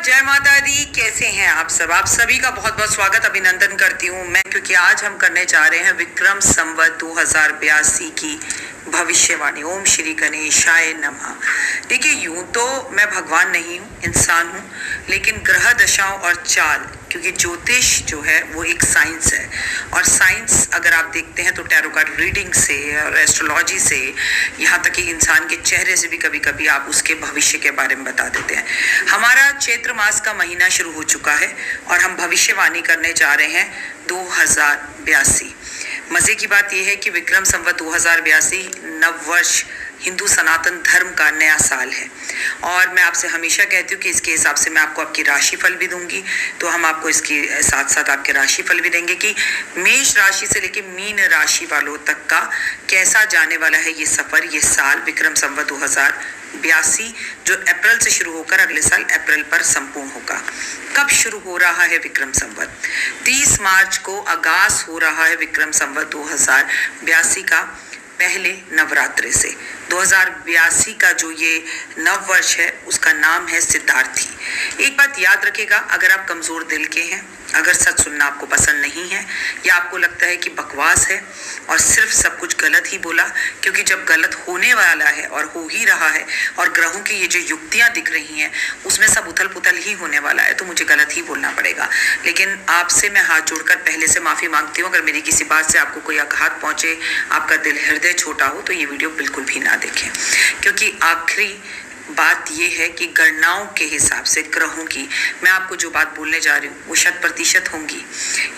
जय माता दी। कैसे हैं आप सब? आप सभी का बहुत बहुत स्वागत अभिनंदन करती हूँ मैं, क्योंकि आज हम करने जा रहे हैं विक्रम संवत 2082 की भविष्यवाणी। ओम श्री गणेशाय नमः। देखिए, यूं तो मैं भगवान नहीं हूँ, इंसान हूँ, लेकिन ग्रह दशाओं और चाल, क्योंकि ज्योतिष जो है वो एक साइंस है, और साइंस अगर आप देखते हैं तो टैरो कार्ड रीडिंग से और एस्ट्रोलॉजी से, यहाँ तक कि इंसान के चेहरे से भी कभी कभी आप उसके भविष्य के बारे में बता देते हैं। हमारा चैत्र मास का महीना शुरू हो चुका है और हम भविष्यवाणी करने जा रहे हैं 2082। मजे की बात यह है कि विक्रम संवत 2082 नव वर्ष हिंदू सनातन धर्म का नया साल है, और मैं आपसे हमेशा कहती हूँ कि इसके हिसाब से मैं आपको आपकी राशि फल भी दूंगी, तो हम आपको इसके साथ साथ आपके राशि फल भी देंगे कि मेष राशि से लेकर मीन राशि वालों तक का कैसा जाने वाला है ये सफर, ये साल विक्रम संवत 2082, जो अप्रैल से शुरू होकर अगले साल अप्रैल पर संपूर्ण होगा। कब शुरू हो रहा है विक्रम संवत? 30 मार्च को आगाज हो रहा है विक्रम संवत 2082 का पहले नवरात्रि से। 2082 का जो ये नव वर्ष है उसका नाम है सिद्धार्थी। एक बात याद रखिएगा, अगर आप कमजोर दिल के हैं, अगर सच सुनना आपको पसंद नहीं है, या आपको लगता है कि बकवास है और सिर्फ सब कुछ गलत ही बोला, क्योंकि जब गलत होने वाला है और हो ही रहा है और ग्रहों की ये जो युक्तियां दिख रही हैं उसमें सब उथल पुथल ही होने वाला है, तो मुझे गलत ही बोलना पड़ेगा। लेकिन आपसे मैं हाथ जोड़कर पहले से माफी मांगती हूँ, अगर मेरी किसी बात से आपको कोई आघात पहुंचे, आपका दिल हृदय छोटा हो, तो ये वीडियो बिल्कुल भी ना देखें। क्योंकि आखिरी बात यह है कि गणनाओं के हिसाब से ग्रहों की मैं आपको जो बात बोलने जा रही हूँ वो 100% होंगी,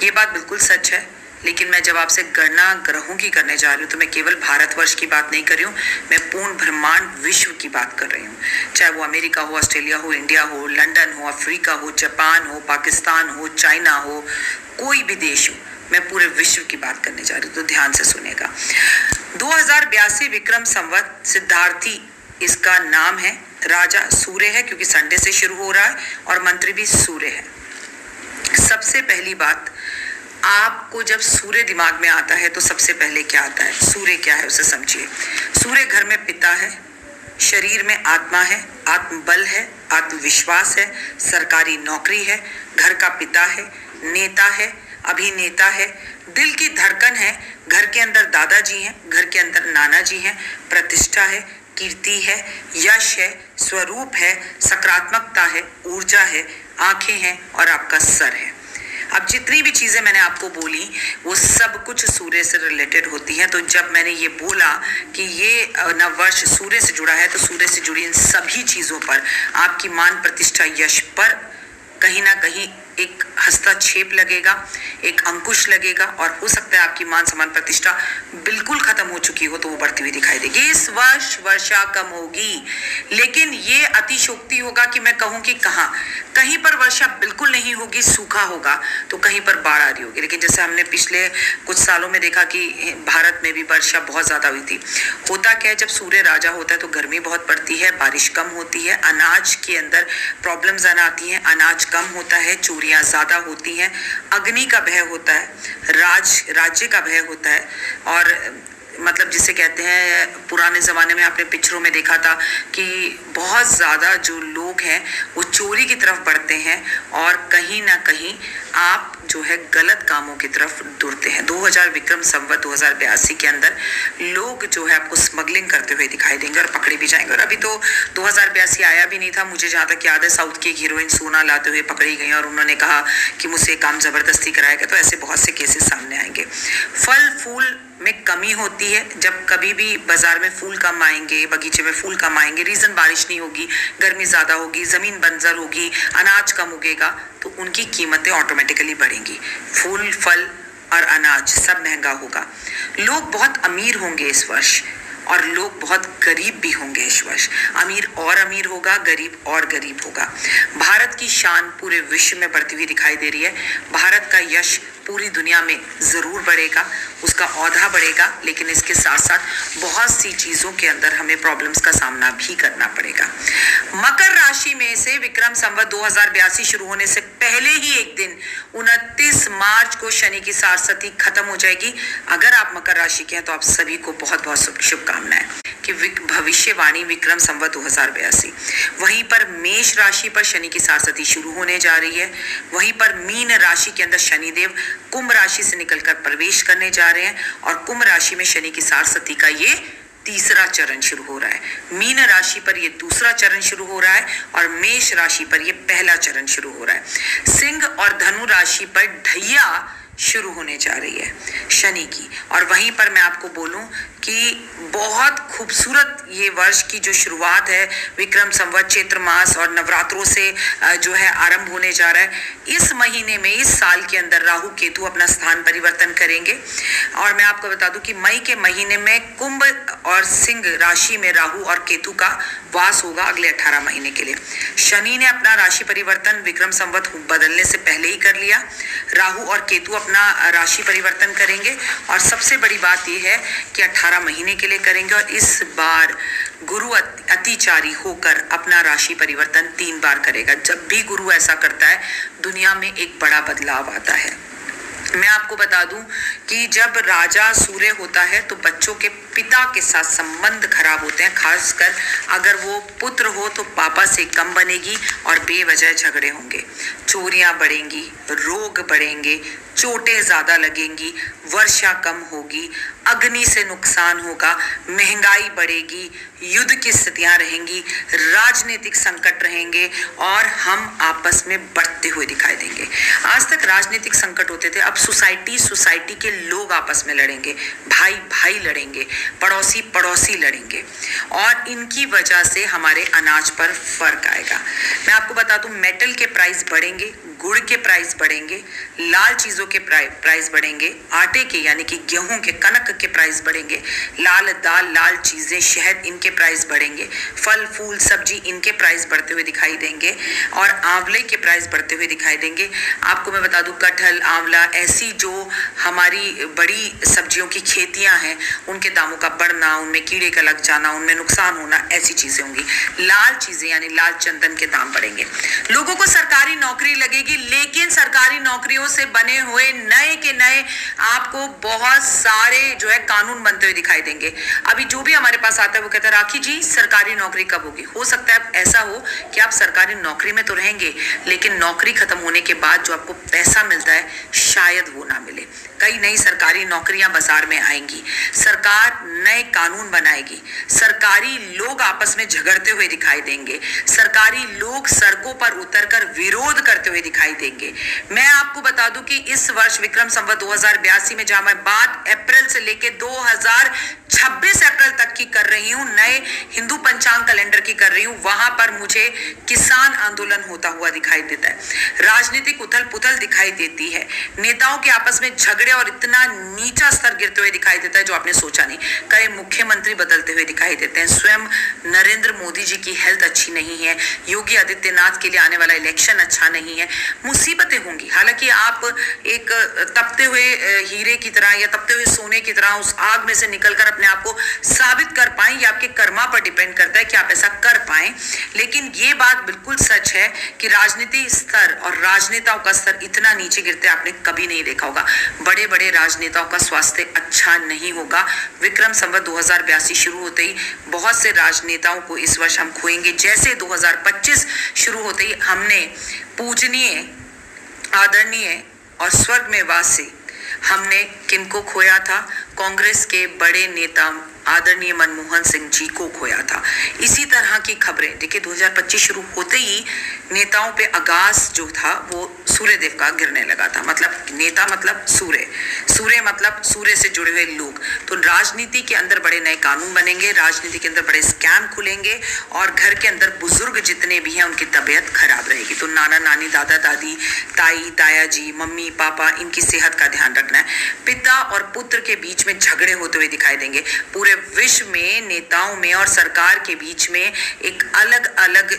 ये बात बिल्कुल सच है। लेकिन मैं जब आपसे गणना ग्रहों की करने जा रही हूँ तो मैं केवल भारतवर्ष की बात नहीं कर रही हूँ, मैं पूर्ण ब्रह्मांड विश्व की बात कर रही हूँ। चाहे वो अमेरिका हो, ऑस्ट्रेलिया हो, इंडिया हो, लंदन हो, अफ्रीका हो, जापान हो, पाकिस्तान हो, चाइना हो, कोई भी देश हो, मैं पूरे विश्व की बात करने जा रही हूँ, तो ध्यान से सुनेगा। 2082 विक्रम संवत सिद्धार्थी इसका नाम है। राजा सूर्य है, क्योंकि संडे से शुरू हो रहा है, और मंत्री भी सूर्य है। सबसे पहली बात, आपको जब सूर्य दिमाग में आता है तो सबसे पहले क्या आता है? सूर्य क्या है उसे समझिए। सूर्य घर में पिता है, शरीर में आत्मा है, आत्मबल है, आत्मविश्वास है, सरकारी नौकरी है, घर का पिता है, नेता है, अभिनेता है, दिल की धड़कन है, घर के अंदर दादाजी हैं, घर के अंदर नाना जी हैं, प्रतिष्ठा है, कीर्ति है, यश है, स्वरूप है, सकारात्मकता है, ऊर्जा है, आंखें हैं और आपका सर है। अब जितनी भी चीजें मैंने आपको बोली वो सब कुछ सूर्य से रिलेटेड होती हैं। तो जब मैंने ये बोला कि ये नववर्ष सूर्य से जुड़ा है, तो सूर्य से जुड़ी इन सभी चीजों पर, आपकी मान प्रतिष्ठा यश पर कहीं ना कहीं एक हस्तक्षेप लगेगा, एक अंकुश लगेगा, और हो सकता है आपकी मान सम्मान प्रतिष्ठा बिल्कुल खत्म हो चुकी हो तो वो बढ़ती हुई दिखाई देगी। इस वर्ष वर्षा कम होगी, लेकिन ये अतिशोक्ति होगा कि मैं कहूँ कि कहीं पर वर्षा बिल्कुल नहीं होगी, सूखा होगा, तो कहीं पर बाढ़ आ रही होगी। लेकिन जैसे हमने पिछले कुछ सालों में देखा कि भारत में भी वर्षा बहुत ज्यादा हुई थी। होता क्या है, जब सूर्य राजा होता है तो गर्मी बहुत पड़ती है, बारिश कम होती है, अनाज के अंदर प्रॉब्लम्स आती हैं, अनाज कम होता है, चोरियां ज्यादा होती हैं, अग्नि का भय होता है, राज्य का भय होता है, और मतलब जिसे कहते हैं, पुराने ज़माने में आपने पिक्चरों में देखा था कि बहुत ज़्यादा जो लोग हैं वो चोरी की तरफ बढ़ते हैं, और कहीं ना कहीं आप जो है गलत कामों की तरफ दौड़ते हैं। 2000 विक्रम संवत 2082 के अंदर लोग जो है आपको स्मगलिंग करते हुए दिखाई देंगे और पकड़े भी जाएंगे। और अभी तो 2082 आया भी नहीं था, मुझे जहाँ तक याद है साउथ की एक हीरोइन सोना लाते हुए पकड़ी गई और उन्होंने कहा कि मुझसे काम ज़बरदस्ती कराएगा। तो ऐसे बहुत से केसेस सामने आएंगे। फल फूल में कमी होती है, जब कभी भी बाजार में फूल कम आएंगे, बगीचे में फूल कम आएंगे, रीजन बारिश नहीं होगी, गर्मी ज्यादा होगी, जमीन बंजर होगी, अनाज कम उगेगा, तो उनकी कीमतें ऑटोमेटिकली बढ़ेंगी। फूल फल और अनाज सब महंगा होगा। लोग बहुत अमीर होंगे इस वर्ष, और लोग बहुत गरीब भी होंगे इस वर्ष। अमीर और अमीर होगा, गरीब और गरीब होगा। भारत की शान पूरे विश्व में बढ़ती हुई दिखाई दे रही है। भारत का यश पूरी दुनिया में ज़रूर बढ़ेगा, उसका औधा बढ़ेगा, लेकिन इसके साथ साथ बहुत सी चीज़ों के अंदर हमें प्रॉब्लम्स का सामना भी करना पड़ेगा। मकर राशि में से विक्रम संवत 2082 शुरू होने से पहले ही एक दिन 29 मार्च को शनि की सारसती खत्म हो जाएगी। अगर आप मकर राशि के हैं तो आप सभी को बहुत बहुत शुभकामनाएं कि भविष्यवाणी विक्रम संवत 2082। वहीं पर मेष राशि पर शनि की सारसती शुरू होने जा रही है। वहीं पर मीन राशि के अंदर शनिदेव कुंभ राशि से निकलकर प्रवेश करने जा रहे हैं और कुंभ राशि में शनि की सारसती का ये तीसरा चरण शुरू हो रहा है। मीन राशि पर यह दूसरा चरण शुरू हो रहा है और मेष राशि पर यह पहला चरण शुरू हो रहा है। सिंह और धनु राशि पर ढैया शुरू होने जा रही है शनि की। और वहीं पर मैं आपको बोलूं कि बहुत खूबसूरत ये वर्ष की जो शुरुआत है विक्रम संवत चैत्र मास और नवरात्रों से जो है आरंभ होने जा रहा है। इस महीने में, इस साल के अंदर राहु केतु अपना स्थान परिवर्तन करेंगे और मैं आपको बता दूं कि मई के महीने में कुंभ और सिंह राशि में राहु और केतु का वास होगा अगले 18 महीने के लिए। शनि ने अपना राशि परिवर्तन विक्रम संवत बदलने से पहले ही कर लिया। राहु और केतु अपना राशि परिवर्तन करेंगे और सबसे बड़ी बात यह है कि 18 महीने के लिए करेंगे और इस बार गुरु अतिचारी होकर अपना राशि परिवर्तन 3 बार करेगा। जब भी गुरु ऐसा करता है दुनिया में एक बड़ा बदलाव आता है। मैं आपको बता दूं कि जब राजा सूर्य होता है तो बच्चों के पिता के साथ संबंध खराब होते हैं, खासकर अगर वो पुत्र हो तो पापा से कम बनेगी और बेवजह झगड़े होंगे, चोरियां बढ़ेंगी, रोग बढ़ेंगे, चोटें ज्यादा लगेंगी, वर्षा कम होगी, अग्नि से नुकसान होगा, महंगाई बढ़ेगी, युद्ध की स्थितियां रहेंगी, राजनीतिक संकट रहेंगे और हम आपस में बढ़ते हुए दिखाई देंगे। आज तक राजनीतिक संकट होते थे, अब सोसाइटी के लोग आपस में लड़ेंगे, भाई भाई लड़ेंगे, पड़ोसी पड़ोसी लड़ेंगे और इनकी वजह से हमारे अनाज पर फर्क आएगा। मैं आपको बता दूं मेटल के प्राइस बढ़ेंगे, गुड़ के प्राइस बढ़ेंगे, लाल चीजों के प्राइस बढ़ेंगे, आटे के यानी कि गेहूं के कनक के प्राइस बढ़ेंगे, लाल दाल, लाल चीजें, शहद, इनके प्राइस बढ़ेंगे, फल फूल सब्जी इनके प्राइस बढ़ते हुए दिखाई देंगे और आंवले के प्राइस बढ़ते हुए दिखाई देंगे। आपको मैं बता दूं कटहल, आंवला, ऐसी जो हमारी बड़ी सब्जियों की खेतियां हैं उनके दामों का बढ़ना, उनमें कीड़े का लग जाना, उनमें नुकसान होना, ऐसी चीजें होंगी। लाल चीजें यानी लाल चंदन के दाम बढ़ेंगे। लोगों को सरकारी नौकरी लगेगी, लेकिन सरकारी नौकरियों से बने हुए नए के नए आपको बहुत सारे जो है कानून बनते हुए दिखाई देंगे। अभी जो भी हमारे पास आता है वो कहता है राखी जी सरकारी नौकरी कब होगी। हो सकता है ऐसा हो कि आप सरकारी नौकरी में तो रहेंगे लेकिन नौकरी खत्म होने के बाद जो आपको पैसा मिलता है शायद वो ना मिले। कई नई सरकारी नौकरियां बाजार में आएंगी, सरकार नए कानून बनाएगी, सरकारी लोग आपस में झगड़ते हुए दिखाई देंगे, सरकारी लोग सड़कों पर उतरकर विरोध करते हुए दिखाई देंगे। मैं आपको बता दूं कि इस वर्ष विक्रम संवत 2082 में जहां मैं बात अप्रैल से लेके 2026 अप्रैल तक की कर रही हूं, नए हिंदू पंचांग कैलेंडर की कर रही हूं, वहां पर मुझे किसान आंदोलन होता हुआ दिखाई देता है, राजनीतिक उथल पुथल दिखाई देती है, नेताओं के आपस में झगड़े और इतना नीचा स्तर गिरते हुए दिखाई देता है जो आपने सोचा नहीं। कई मुख्यमंत्री बदलते हुए दिखाई देते हैं, स्वयं नरेंद्र मोदी जी की हेल्थ अच्छी नहीं है, योगी आदित्यनाथ के लिए आने वाला इलेक्शन अच्छा नहीं है, मुसीबतें होंगी। हालांकि आप एक तपते हुए हीरे की तरह या तपते हुए सोने की तरह उस आग में से निकलकर अपने आप को साबित कर पाएं, ये आपके कर्मा पर डिपेंड करता है कि आप ऐसा कर पाएं। लेकिन ये बात बिल्कुल सच है कि राजनीति स्तर और राजनेताओं का स्तर इतना नीचे गिरते आपने कभी नहीं देखा होगा। बड़े बड़े राजनेताओं का स्वास्थ्य अच्छा नहीं होगा। विक्रम संवत 2082 शुरू होते ही बहुत से राजनेताओं को इस वर्ष हम खोएंगे। जैसे 2025 शुरू होते ही हमने पूजनीय, आदरणीय और स्वर्ग में वासी हमने किनको खोया था? कांग्रेस के बड़े नेता आदरणीय मनमोहन सिंह जी को खोया था। इसी तरह की खबरें देखिए 2025 शुरू होते ही नेताओं पे आगाज जो था वो सूर्यदेव का गिरने लगा था। मतलब नेता मतलब सूर्य, सूर्य मतलब सूर्य से जुड़े हुए लोग। तो राजनीति के अंदर बड़े नए कानून बनेंगे, राजनीति के अंदर बड़े स्कैम खुलेंगे और घर के अंदर बुजुर्ग जितने भी हैं उनकी तबीयत खराब रहेगी। तो नाना नानी, दादा दादी, ताई ताया जी, मम्मी पापा, इनकी सेहत का ध्यान रखना है। पिता और पुत्र के बीच में झगड़े होते हुए दिखाई देंगे। पूरे विश्व में नेताओं में और सरकार के बीच में एक अलग अलग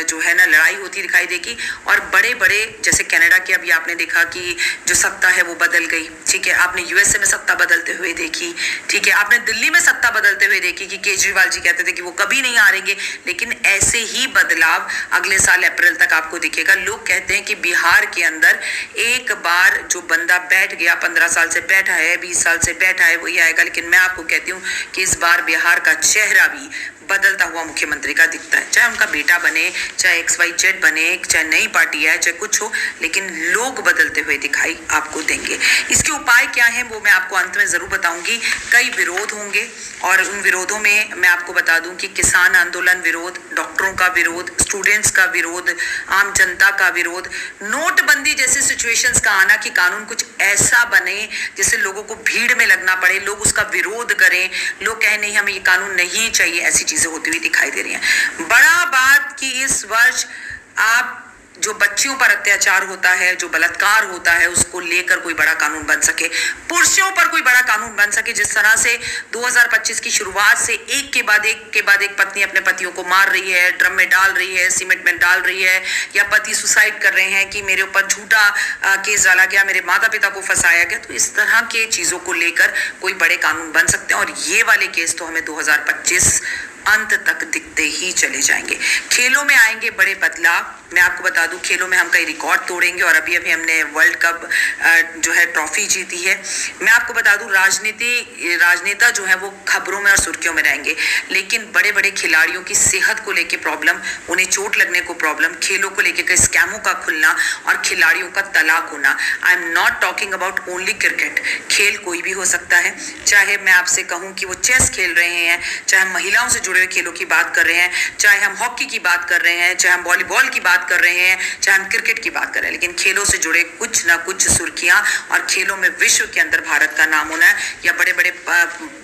जो है ना लड़ाई होती दिखाई देगी और बड़े बड़े जैसे कनाडा कनाडा की अभी आपने देखा कि जो सत्ता है वो बदल गई, ठीक है। आपने यूएसए में सत्ता बदलते हुए देखी, ठीक है। आपने दिल्ली में सत्ता बदलते हुए देखी कि केजरीवाल जी कहते थे कि वो कभी नहीं हारेंगे, लेकिन ऐसे ही बदलाव अगले साल अप्रैल तक आपको दिखेगा। लोग कहते हैं कि बिहार के अंदर एक बार जो बंदा बैठ गया, 15 साल से बैठा है, 20 साल से बैठा है, वही आएगा। लेकिन मैं आपको कहती हूँ कि इस बार बिहार का चेहरा भी बदलता हुआ मुख्यमंत्री का दिखता है, चाहे उनका बेटा बने, चाहे XYZ बने, चाहे नई पार्टी है, चाहे कुछ हो, लेकिन लोग बदलते हुए दिखाई आपको देंगे। इसके उपाय क्या हैं वो मैं आपको अंत में जरूर बताऊंगी। कई विरोध होंगे और उन विरोधों में मैं आपको बता दूं कि किसान आंदोलन विरोध, डॉक्टरों का विरोध, स्टूडेंट्स का विरोध, आम जनता का विरोध, नोटबंदी जैसी सिचुएशंस का आना कि कानून कुछ ऐसा बने जिससे लोगों को भीड़ में लगना पड़े, लोग उसका विरोध करें, लोग कहें नहीं हमें ये कानून नहीं चाहिए, ऐसी चीजें होती हुई दिखाई दे रही हैं। बड़ा बात कि इस वर्ष आप जो बच्चियों पर अत्याचार होता है, जो बलात्कार होता है, उसको लेकर कोई बड़ा कानून बन सके, पुरुषों पर कोई बड़ा कानून बन सके। जिस तरह से 2025 की शुरुआत से एक के बाद एक पत्नी अपने पतियों को मार रही है, ड्रम में डाल रही है, सीमेंट में डाल रही है, या पति सुसाइड कर रहे हैं कि मेरे ऊपर झूठा केस डाला गया, मेरे माता पिता को फंसाया गया, तो इस तरह के चीजों को लेकर कोई बड़े कानून बन सकते हैं। और ये वाले केस तो हमें 2025 अंत तक दिखते ही चले जाएंगे। खेलों में आएंगे बड़े बदलाव। मैं आपको बता दूं खेलों में हम कई रिकॉर्ड तोड़ेंगे और अभी अभी हमने वर्ल्ड कप जो है ट्रॉफी जीती है। मैं आपको बता दूं राजनेता जो है वो खबरों में और सुर्खियों में रहेंगे, लेकिन बड़े बड़े खिलाड़ियों की सेहत को लेकर प्रॉब्लम, उन्हें चोट लगने को प्रॉब्लम, खेलों को लेकर कई स्कैमों का खुलना और खिलाड़ियों का तलाक होना। I am not talking about only cricket, खेल कोई भी हो सकता है। चाहे मैं आपसे कहूं कि वो चेस खेल रहे हैं, चाहे हम महिलाओं से जुड़े हुए खेलों की बात कर रहे हैं, चाहे हम हॉकी की बात कर रहे हैं, चाहे हम वॉलीबॉल की बात कर रहे हैं, चाहे हम क्रिकेट की बात कर रहे हैं, लेकिन खेलों से जुड़े कुछ ना कुछ सुर्खियां और खेलों में विश्व के अंदर भारत का नाम होना या बड़े बड़े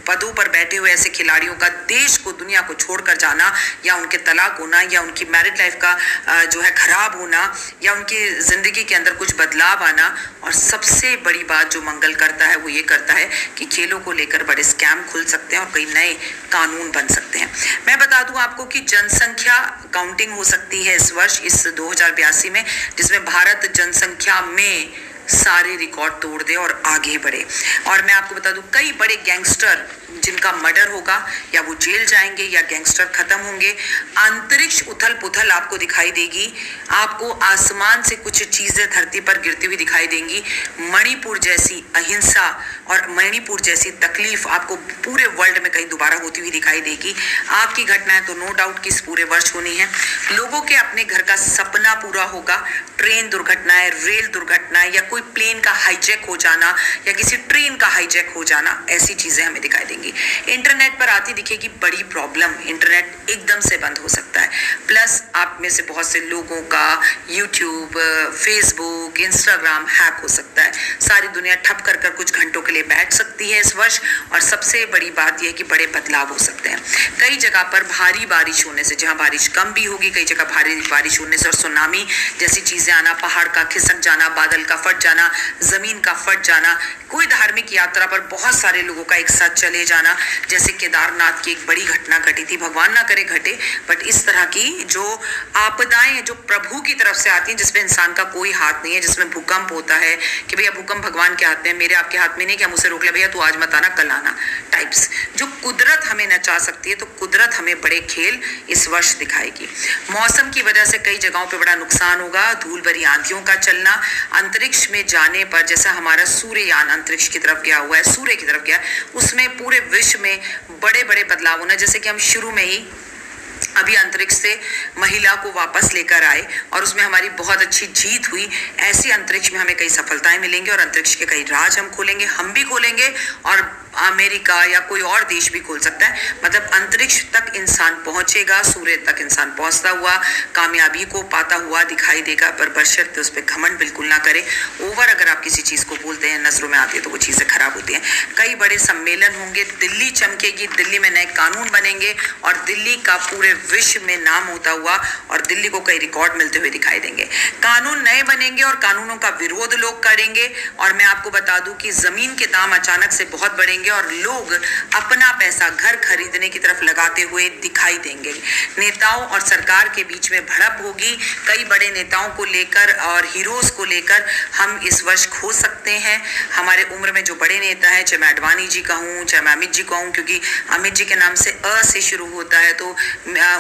पदों पर बैठे हुए ऐसे खिलाड़ियों का देश को, दुनिया को छोड़कर जाना, या उनके तलाक होना, या उनकी मैरिड लाइफ का जो है खराब होना, या उनकी जिंदगी के अंदर कुछ बदलाव आना। और सबसे बड़ी बात जो मंगल करता है वो ये करता है कि खेलों को लेकर बड़े स्कैम खुल सकते हैं और कई नए कानून बन सकते हैं। मैं बता दूं आपको कि जनसंख्या काउंटिंग हो सकती है इस वर्ष, इस 2082 में, जिसमें भारत जनसंख्या में सारे रिकॉर्ड तोड़ दे और आगे बढ़े। और मैं आपको बता दूं कई बड़े गैंगस्टर जिनका मर्डर होगा या वो जेल जाएंगे या गैंगस्टर खत्म होंगे। अंतरिक्ष उथल पुथल आपको दिखाई देगी, आपको आसमान से कुछ चीजें धरती पर गिरती हुई दिखाई देंगी। मणिपुर जैसी अहिंसा और मणिपुर जैसी तकलीफ आपको पूरे वर्ल्ड में कहीं दोबारा होती हुई दिखाई देगी। आपकी घटनाएं तो नो डाउट कि इस पूरे वर्ष होनी है। लोगों के अपने घर का सपना पूरा होगा। ट्रेन दुर्घटनाएं, रेल दुर्घटनाएं, या कोई प्लेन का हाईजैक हो जाना, या किसी ट्रेन का हाईजैक हो जाना, ऐसी चीजें हमें दिखाई देंगी। इंटरनेट पर आती दिखेगी बड़ी प्रॉब्लम, इंटरनेट एकदम से बंद हो सकता है। प्लस आप में से बहुत से लोगों का यूट्यूब, फेसबुक, इंस्टाग्राम हैक हो सकता है। सारी दुनिया ठप कर कर कुछ घंटों के लिए बैठ सकती है इस वर्ष। और सबसे बड़ी बात यह है कि बड़े बदलाव हो सकते हैं। कई जगह पर भारी बारिश होने से, जहां बारिश कम भी होगी, कई जगह भारी बारिश होने से और सुनामी जैसी चीजें आना, पहाड़ का खिसक जाना, बादल का फट जाना, जमीन का फट जाना, कोई धार्मिक यात्रा पर बहुत सारे लोगों का एक साथ चले जाना, जैसे केदारनाथ की एक बड़ी घटना घटी थी, भगवान ना करे घटे, बट इस तरह की जो आपदाएं जो प्रभु की तरफ से आती हैं, जिसमें इंसान का कोई हाथ नहीं है, जिसमें भूकंप होता है कि भैया भूकंप भगवान के हाथ में, मेरे आपके हाथ में नहीं कि हम उसे रोक ले, भैया तू आज मत आना कल आना टाइप्स। जो कुदरत हमें नचा सकती है, तो कुदरत हमें बड़े खेल इस वर्ष दिखाएगी। मौसम की वजह से कई जगहों पे बड़ा नुकसान होगा। धूल भरी आंधियों का चलना, अंतरिक्ष में जाने पर, जैसा हमारा सूर्ययान अंतरिक्ष की तरफ गया हुआ है, सूर्य की तरफ गया, उसमें पूरे विश्व में बड़े बड़े बदलाव होना। जैसे कि हम शुरू में ही अभी अंतरिक्ष से महिला को वापस लेकर आए और उसमें हमारी बहुत अच्छी जीत हुई, ऐसी अंतरिक्ष में हमें कई सफलताएं मिलेंगी और अंतरिक्ष के कई राज हम खोलेंगे, हम भी खोलेंगे और अमेरिका या कोई और देश भी खोल सकता है। मतलब अंतरिक्ष तक इंसान पहुंचेगा, सूर्य तक इंसान पहुंचता हुआ कामयाबी को पाता हुआ दिखाई देगा, पर बशर्ते उस पर घमंड बिल्कुल ना करे। ओवर अगर आप किसी चीज को बोलते हैं, नजरों में आती है, तो वो चीजें खराब होती हैं। कई बड़े सम्मेलन होंगे, दिल्ली चमकेगी, दिल्ली में नए कानून बनेंगे और दिल्ली का पूरे विश्व में नाम होता हुआ और दिल्ली को कई रिकॉर्ड मिलते हुए दिखाई देंगे। कानून नए बनेंगे और कानूनों का विरोध लोग करेंगे। और मैं आपको बता दूं कि जमीन के दाम अचानक से बहुत बढ़ेंगे। बढ़ेंगे और लोग अपना पैसा घर खरीदने की तरफ लगाते हुए दिखाई देंगे। नेताओं और सरकार के बीच में भड़प होगी। कई बड़े नेताओं को लेकर और हीरोज को लेकर हम इस वर्ष खो सकते हैं। हमारे उम्र में जो बड़े नेता हैं, चाहे मैं अडवाणी जी कहूँ, चाहे मैं अमित जी कहूँ, क्योंकि अमित जी के नाम से अ से शुरू होता है तो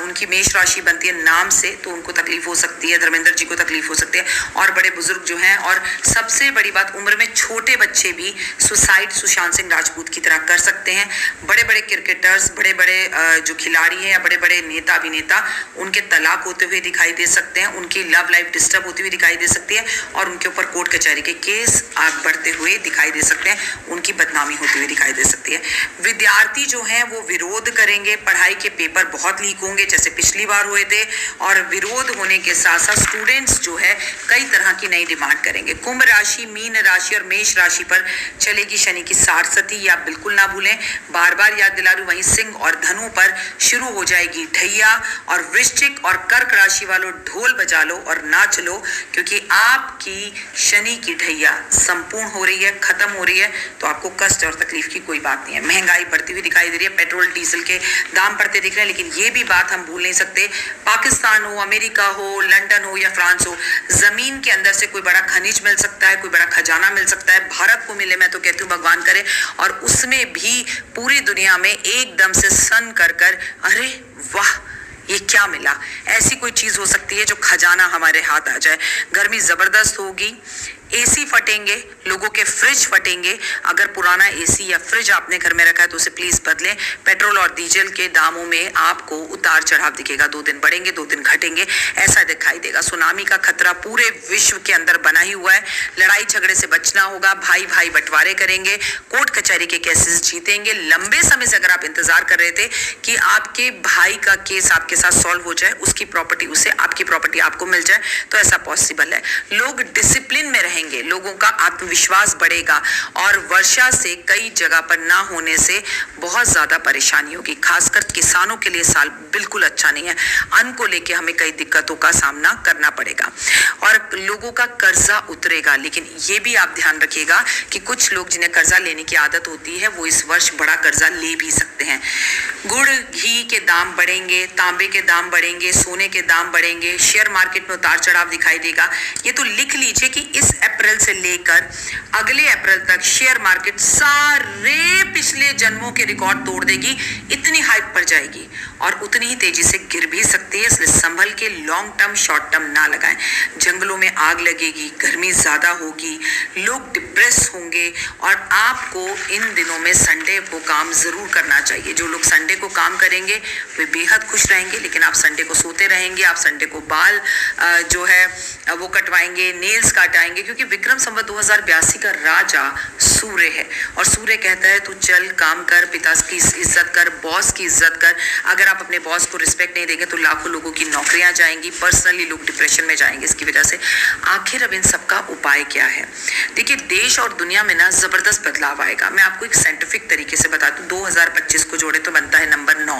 उनकी मेष राशि बनती है नाम से, तो उनको तकलीफ हो सकती है। धर्मेंद्र जी को तकलीफ हो सकती है और बड़े बुजुर्ग जो हैं, और सबसे बड़ी बात, उम्र में छोटे बच्चे भी सुसाइड सुशांत सिंह राजपूत की तरह कर सकते हैं। बड़े बड़े क्रिकेटर्स, बड़े बड़े जो खिलाड़ी हैं या बड़े बड़े नेता अभिनेता, उनके तलाक होते हुए दिखाई दे सकते हैं, उनकी लव लाइफ डिस्टर्ब होती हुई दिखाई दे सकती है और उनके ऊपर कोर्ट कचहरी के केस आग बढ़ते हुए दिखाई दे सकते हैं, उनकी बदनामी होती हुई दिखाई दे सकती है। विद्यार्थी जो हैं वो विरोध करेंगे, पढ़ाई के पेपर बहुत लीक होंगे जैसे पिछली बार हुए थे, और विरोध होने के साथ साथ स्टूडेंट्स जो है कई तरह की नई डिमांड करेंगे। कुंभ राशि, मीन राशि और मेष राशि पर चलेगी शनि की सारसती, या बिल्कुल ना भूलें, बार बार याद दिला रही। वहीं सिंह और धनु पर शुरू हो जाएगी ढैया, और वृश्चिक और कर्क राशि वालों ढोल बजा लो और नाच लो, क्योंकि आपकी शनि की ढैया संपूर्ण हो रही है, खत्म हो रही है, तो आपको कष्ट और तकलीफ की कोई बात नहीं है। महंगाई बढ़ती हुई दिखाई दे रही है, पेट्रोल डीजल के दाम बढ़ते दिख रहे हैं, लेकिन ये भी बात हम भूल नहीं सकते, पाकिस्तान हो, अमेरिका हो, लंदन हो या फ्रांस हो, जमीन के अंदर से कोई बड़ा खनिज मिल सकता है, कोई बड़ा खजाना मिल सकता है, भारत को मिले, मैं तो कहती हूँ भगवान करे, और उसमें भी पूरी दुनिया में एकदम से सन कर अरे वाह ये क्या मिला, ऐसी कोई चीज हो सकती है जो खजाना हमारे हाथ आ जाए। गर्मी जबरदस्त होगी, एसी फटेंगे, लोगों के फ्रिज फटेंगे। अगर पुराना एसी या फ्रिज आपने घर में रखा है तो उसे प्लीज बदलें। पेट्रोल और डीजल के दामों में आपको उतार चढ़ाव दिखेगा, 2 दिन बढ़ेंगे 2 दिन घटेंगे, ऐसा दिखाई देगा। सुनामी का खतरा पूरे विश्व के अंदर बना ही हुआ है। लड़ाई झगड़े से बचना होगा, भाई भाई बंटवारे करेंगे, कोर्ट कचहरी के केसेस जीतेंगे। लंबे समय से अगर आप इंतजार कर रहे थे कि आपके भाई का केस आपके साथ सॉल्व हो जाए, उसकी प्रॉपर्टी उसे, आपकी प्रॉपर्टी आपको मिल जाए, तो ऐसा पॉसिबल है। लोग डिसिप्लिन में रहेंगे, लोगों का आत्मविश्वास बढ़ेगा, और वर्षा से कई जगह पर ना होने से बहुत ज्यादा परेशानी होगी। खासकर किसानों के लिए साल बिल्कुल अच्छा नहीं है। अन्न को लेके हमें कई दिक्कतों का सामना करना पड़ेगा और लोगों का कर्जा उतरेगा। लेकिन ये भी आप ध्यान रखिएगा कि कुछ लोग जिन्हें कर्जा लेने की आदत होती है वो इस वर्ष बड़ा कर्जा ले भी सकते हैं। गुड़ घी के दाम बढ़ेंगे, तांबे के दाम बढ़ेंगे, सोने के दाम बढ़ेंगे, शेयर मार्केट में उतार चढ़ाव दिखाई देगा। ये तो लिख लीजिए कि इस अप्रैल से लेकर अगले अप्रैल तक शेयर मार्केट सारे पिछले जन्मों के रिकॉर्ड तोड़ देगी, इतनी हाइप पर जाएगी और उतनी ही तेजी से गिर भी सकती है। इसलिए संभल के लॉन्ग टर्म शॉर्ट टर्म ना लगाएं। जंगलों में आग लगेगी, गर्मी ज्यादा होगी, लोग डिप्रेस होंगे, और आपको इन दिनों में संडे को काम जरूर करना चाहिए। जो लोग संडे को काम करेंगे वे बेहद खुश रहेंगे, लेकिन आप संडे को सोते रहेंगे, आप संडे को बाल जो है वो कटवाएंगे, नेल्स काटाएंगे, क्योंकि विक्रम संवत 2082 का राजा सूर्य है और सूर्य कहता है तू चल काम कर, पिता की इज्जत कर, बॉस की इज्जत कर। अगर आप अपने बॉस को रिस्पेक्ट नहीं देंगे तो लाखों लोगों की नौकरियां जाएंगी, पर्सनली लोग डिप्रेशन में जाएंगे इसकी वजह से। आखिर अब इन सबका उपाय क्या है? देखिए, देश और दुनिया में ना जबरदस्त बदलाव आएगा। मैं आपको एक साइंटिफिक तरीके से बता दूं, 2025 को जोड़े तो बनता है नंबर 9।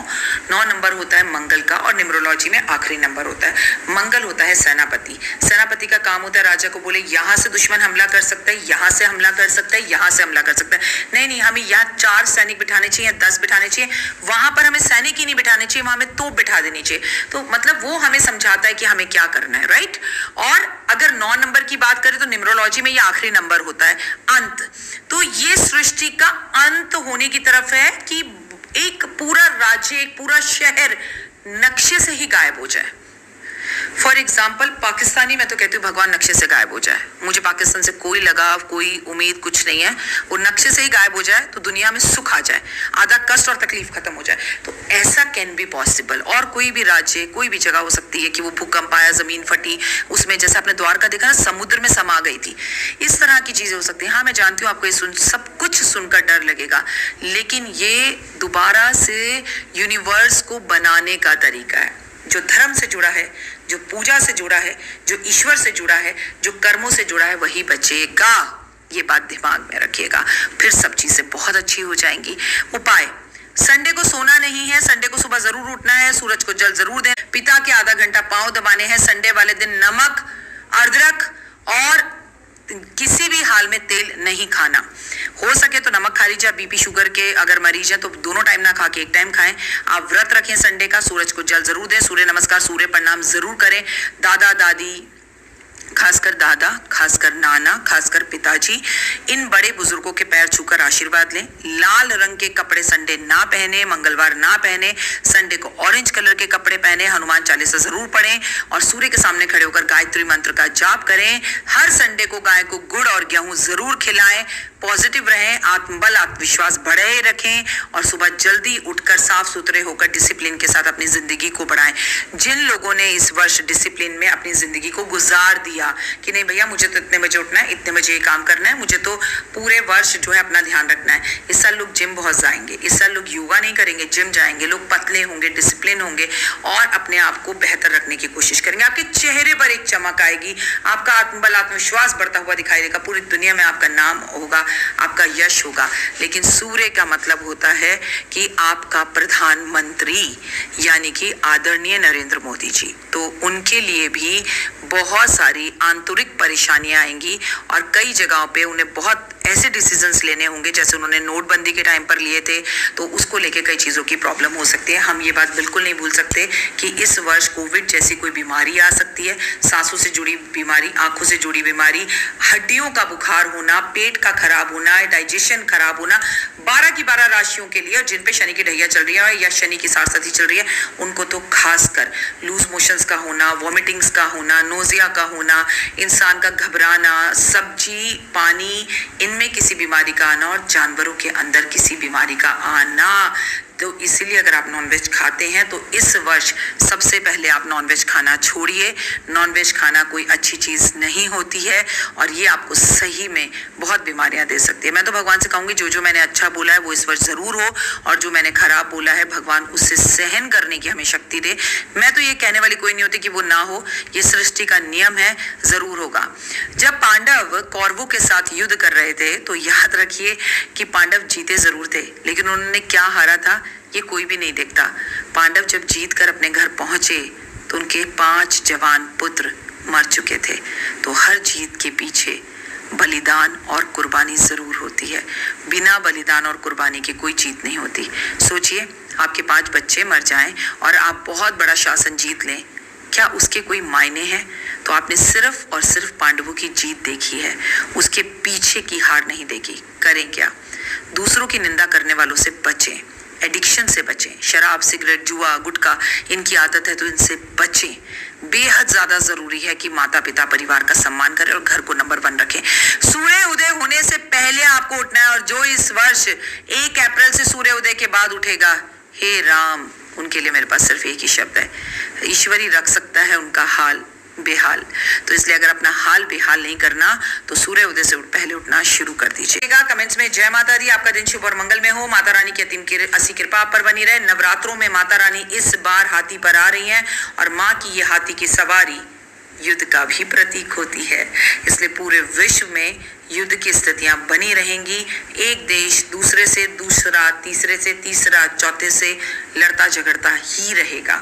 9 नंबर होता है मंगल का और न्यूमरोलॉजी में आखिरी नंबर होता है। मंगल होता है सेनापति। सेनापति का काम होता है राजा को बोले यहाँ से दुश्मन हमला कर सकता है, यहाँ से हमला कर सकता है, यहाँ से हमला कर सकता है। नहीं, हमें यहाँ 4 सैनिक बिठाने चाहिए, 10 बिठाने चाहिए, वहां पर हमें सैनिक ही नहीं बिठाने चाहिए, वहां हमें तोप बिठा देनी चाहिए। तो मतलब वो हमें समझाता है कि हमें क्या करना है, राइट। और अगर 9 नंबर की बात करें तो न्यूमरोलॉजी में ये आखिरी नंबर होता है, अंत। तो ये सृष्टि का अंत होने की तरफ है कि एक पूरा राज्य, एक पूरा शहर नक्शे से ही गायब हो जाए। फॉर एग्जाम्पल पाकिस्तानी, मैं तो कहती हूँ भगवान नक्शे से गायब हो जाए। मुझे पाकिस्तान से कोई लगाव, कोई उम्मीद कुछ नहीं है। वो नक्शे से ही गायब हो जाए तो दुनिया में सुख आ जाए, आधा कष्ट और तकलीफ खत्म हो जाए। तो ऐसा कैन बी पॉसिबल। और कोई भी राज्य, कोई भी जगह हो सकती है कि वो भूकंप आया, जमीन फटी, उसमें जैसे आपने द्वारका देखा ना, समुद्र में समा गई थी, इस तरह की चीजें हो सकती है। हाँ, मैं जानती हूँ आपको ये सब कुछ सुनकर डर लगेगा, लेकिन ये दोबारा से यूनिवर्स को बनाने का तरीका है। जो धर्म से जुड़ा है, जो पूजा से जुड़ा है, जो ईश्वर से जुड़ा है, जो कर्मों से जुड़ा है, वही बचेगा। ये बात दिमाग में रखिएगा, फिर सब चीजें बहुत अच्छी हो जाएंगी। उपाय: संडे को सोना नहीं है, संडे को सुबह जरूर उठना है, सूरज को जल जरूर दें, पिता के आधा घंटा पांव दबाने हैं। संडे वाले दिन नमक, अदरक और किसी भी हाल में तेल नहीं खाना। हो सके तो नमक खा लीजिए। बीपी शुगर के अगर मरीज हैं तो दोनों टाइम ना खा के एक टाइम खाएं। आप व्रत रखें संडे का, सूरज को जल जरूर दें, सूर्य नमस्कार सूर्य प्रणाम जरूर करें। दादा दादी, खासकर दादा, खासकर नाना, खासकर पिताजी, इन बड़े बुजुर्गों के पैर छूकर आशीर्वाद लें। लाल रंग के कपड़े संडे ना पहने, मंगलवार ना पहने। संडे को ऑरेंज कलर के कपड़े पहने, हनुमान चालीसा जरूर पढ़ें और सूर्य के सामने खड़े होकर गायत्री मंत्र का जाप करें। हर संडे को गाय को गुड़ और गेहूं जरूर खिलाएं। पॉजिटिव रहें, आत्मबल आत्मविश्वास बढ़ाए रखें और सुबह जल्दी उठकर साफ सुथरे होकर डिसिप्लिन के साथ अपनी जिंदगी को बढ़ाएं। जिन लोगों ने इस वर्ष डिसिप्लिन में अपनी जिंदगी को गुजार दिया कि नहीं भैया मुझे तो इतने बजे उठना है, इतने बजे ये काम करना है, मुझे तो पूरे वर्ष जो है अपना ध्यान रखना है, इस साल लोग जिम बहुत जाएंगे, इस साल लोग योगा नहीं करेंगे, जिम जाएंगे, लोग पतले होंगे, डिसिप्लिन होंगे और अपने आप को बेहतर रखने की कोशिश करेंगे। आपके चेहरे पर एक चमक आएगी, आपका आत्मबल आत्मविश्वास बढ़ता हुआ दिखाई देगा, पूरी दुनिया में आपका नाम होगा, आपका यश होगा। लेकिन सूर्य का मतलब होता है कि आपका प्रधानमंत्री यानी कि आदरणीय नरेंद्र मोदी जी, तो उनके लिए भी बहुत सारी आंतरिक परेशानियां आएंगी और कई जगहों पे उन्हें बहुत ऐसे डिसीजंस लेने होंगे जैसे उन्होंने नोटबंदी के टाइम पर लिए थे, तो उसको लेके कई चीज़ों की प्रॉब्लम हो सकती है। हम ये बात बिल्कुल नहीं भूल सकते कि इस वर्ष कोविड जैसी कोई बीमारी आ सकती है, सांसों से जुड़ी बीमारी, आंखों से जुड़ी बीमारी, हड्डियों का बुखार होना, पेट का खराब होना, डाइजेशन खराब होना। 12 की 12 राशियों के लिए जिन पे शनि की ढैया चल रही है या शनि की साढ़साथी चल रही है उनको तो खासकर लूज मोशंस का होना, वॉमिटिंग्स का होना, नोजिया का होना, इंसान का घबराना, सब्जी पानी इनमें किसी बीमारी का आना और जानवरों के अंदर किसी बीमारी का आना। तो इसीलिए अगर आप नॉनवेज खाते हैं तो इस वर्ष सबसे पहले आप नॉनवेज खाना छोड़िए। नॉनवेज खाना कोई अच्छी चीज़ नहीं होती है और ये आपको सही में बहुत बीमारियां दे सकती है। मैं तो भगवान से कहूँगी जो जो मैंने अच्छा बोला है वो इस वर्ष ज़रूर हो और जो मैंने खराब बोला है भगवान उससे सहन करने की हमें शक्ति दे। मैं तो ये कहने वाली कोई नहीं होती कि वो ना हो, ये सृष्टि का नियम है, ज़रूर होगा। जब पांडव कौरवों के साथ युद्ध कर रहे थे तो याद रखिए कि पांडव जीते ज़रूर थे लेकिन उन्होंने क्या हारा था ये कोई भी नहीं देखता। पांडव जब जीत कर अपने घर पहुंचे तो उनके 5 जवान पुत्र मर चुके थे। तो हर जीत के पीछे बलिदान और कुर्बानी जरूर होती है। बिना बलिदान और कुर्बानी की कोई जीत नहीं होती। सोचिए आपके 5 बच्चे मर जाएं और आप बहुत बड़ा शासन जीत लें, क्या उसके कोई मायने हैं? तो आपने सिर्फ और सिर्फ पांडवों की जीत देखी है, उसके पीछे की हार नहीं देखी। करें क्या? दूसरों की निंदा करने वालों से बचें, एडिक्शन से बचें। शराब, सिगरेट, जुआ, गुटखा इनकी आदत है तो इनसे बचें। बेहद ज्यादा जरूरी है कि माता पिता परिवार का सम्मान करें और घर को नंबर 1 रखें। सूर्य उदय होने से पहले आपको उठना है और जो इस वर्ष 1 अप्रैल से सूर्य उदय के बाद उठेगा, हे राम, उनके लिए मेरे पास सिर्फ एक ही शब्द है, ईश्वर ही रख सकता है उनका हाल बेहाल। तो इसलिए अगर अपना हाल बेहाल नहीं करना तो सूर्य उदय से पहले उठना शुरू कर दीजिएगा। कमेंट्स में जय माता दी, आपका दिन शुभ और मंगल में हो। माता रानी की असीम कृपा आप पर बनी रहे। नवरात्रों में माता रानी इस बार हाथी पर आ रही हैं और माँ की ये हाथी की सवारी युद्ध का भी प्रतीक होती है। इसलिए पूरे विश्व में युद्ध की स्थितियां बनी रहेंगी। एक देश दूसरे से दूसरा, तीसरे से तीसरा, चौथे से लड़ता झगड़ता ही रहेगा।